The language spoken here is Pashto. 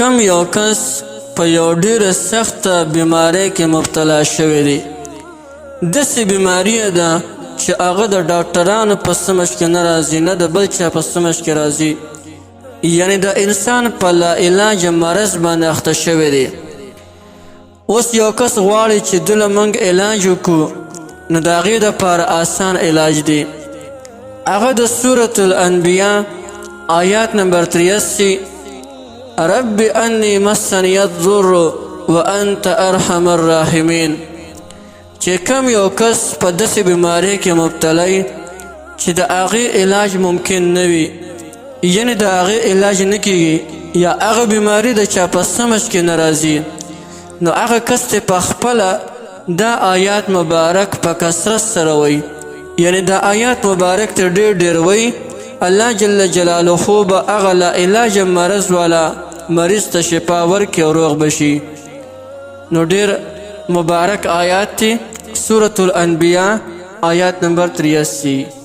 کم یو کس په یو ډېره سخته بیمارۍ کې مبتلا شوی دی. داسې بیماري ده چې هغه د ډاکټرانو په سمج کې نه راځي، نه د بل چا په سمج کې راځي، یعنی د انسان په لا علاج مرض باندې اخته شوی دی. اوس یو کس غواړي چې دله موږ علاج وکړو، نو د هغې دپاره آسان علاج دی. هغه د سورة الانبیاء آیات نمبر 83 رب انی مسنی الضر وانت ارحم الراحمین، چې کم یو کس په داسې بیمارۍ کې مبتلی چې د هغې علاج ممکن نه وي، یعنې د هغې علاج نه کیږي، یا هغه بیماري د چا په سمج کې نه راځي، نو هغه کس ته په خپله دا آیات مبارک په کثرت سره وایي، یعنی دا آیات مبارک ته ډېر ډېر وایي، الله جل جلاله به هغه لا علاج مرض والا مریض ته شفا ورکړي او روغ بشي. نو ډېر مبارک آیات دی. سورة الانبیاء آیات نمبر 83.